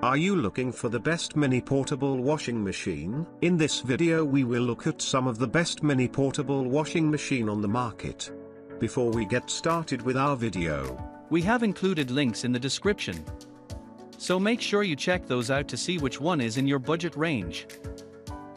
Are you looking for the best mini portable washing machine? In this video we will look at some of the best mini portable washing machine on the market. Before we get started with our video, we have included links in the description, so make sure you check those out to see which one is in your budget range.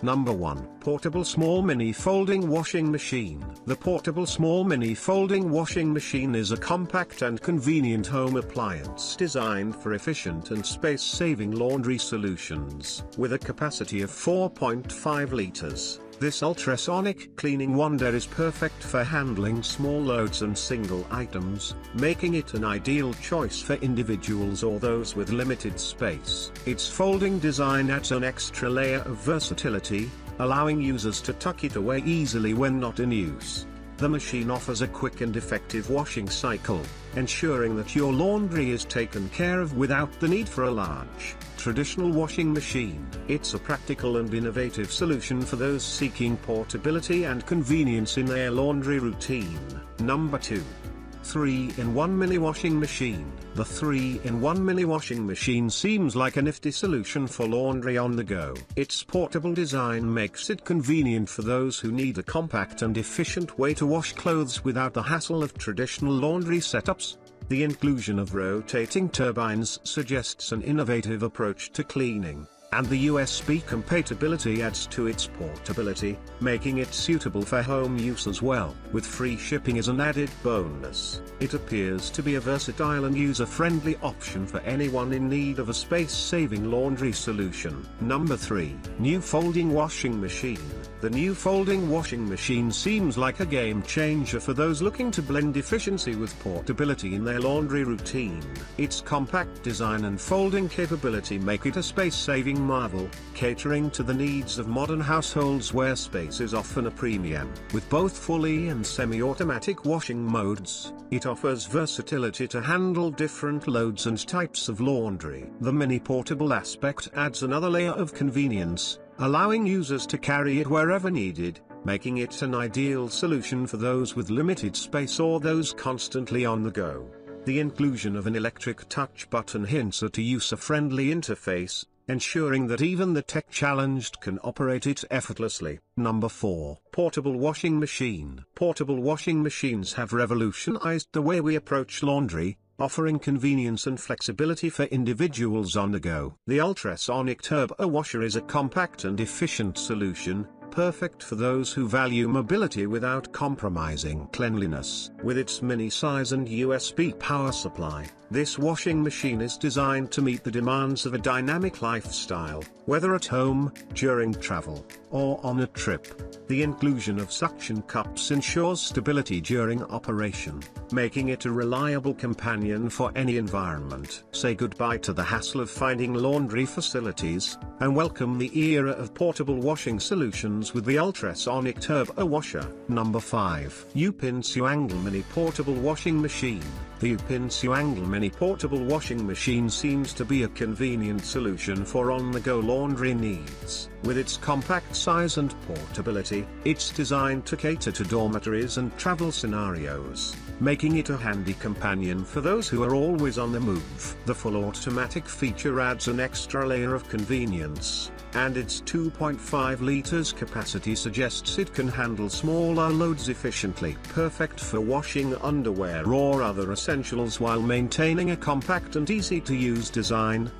Number 1. Portable Small Mini Folding Washing Machine. The Portable Small Mini Folding Washing Machine is a compact and convenient home appliance designed for efficient and space-saving laundry solutions. With a capacity of 4.5 liters, this ultrasonic cleaning wonder is perfect for handling small loads and single items, making it an ideal choice for individuals or those with limited space. Its folding design adds an extra layer of versatility, allowing users to tuck it away easily when not in use. The machine offers a quick and effective washing cycle, ensuring that your laundry is taken care of without the need for a large, traditional washing machine. It's a practical and innovative solution for those seeking portability and convenience in their laundry routine. Number 2. 3-in-1 Mini Washing Machine. The 3-in-1 Mini Washing Machine seems like a nifty solution for laundry on the go. Its portable design makes it convenient for those who need a compact and efficient way to wash clothes without the hassle of traditional laundry setups. The inclusion of rotating turbines suggests an innovative approach to cleaning, and the USB compatibility adds to its portability, making it suitable for home use as well. With free shipping as an added bonus, it appears to be a versatile and user-friendly option for anyone in need of a space-saving laundry solution. Number 3. New Folding Washing Machine. The new folding washing machine seems like a game changer for those looking to blend efficiency with portability in their laundry routine. Its compact design and folding capability make it a space-saving marvel, catering to the needs of modern households where space is often a premium. With both fully and semi-automatic washing modes, it offers versatility to handle different loads and types of laundry. The mini portable aspect adds another layer of convenience, allowing users to carry it wherever needed, making it an ideal solution for those with limited space or those constantly on the go. The inclusion of an electric touch button hints at a user-friendly interface, ensuring that even the tech-challenged can operate it effortlessly. Number 4. Portable Washing Machine. Portable washing machines have revolutionized the way we approach laundry, offering convenience and flexibility for individuals on the go. The ultrasonic turbo washer is a compact and efficient solution, perfect for those who value mobility without compromising cleanliness. With its mini size and USB power supply, this washing machine is designed to meet the demands of a dynamic lifestyle, whether at home, during travel, or on a trip. The inclusion of suction cups ensures stability during operation, making it a reliable companion for any environment. Say goodbye to the hassle of finding laundry facilities, and welcome the era of portable washing solutions with the ultrasonic turbo washer. Number 5. YOUPIN Suanglng Mini Portable Washing Machine. The YOUPIN Suanglng Mini Portable Washing Machine seems to be a convenient solution for on-the-go laundry needs. With its compact size and portability, it's designed to cater to dormitories and travel scenarios, making it a handy companion for those who are always on the move. The full automatic feature adds an extra layer of convenience, and its 2.5 liters capacity suggests it can handle smaller loads efficiently. Perfect for washing underwear or other essentials while maintaining a compact and easy-to-use design.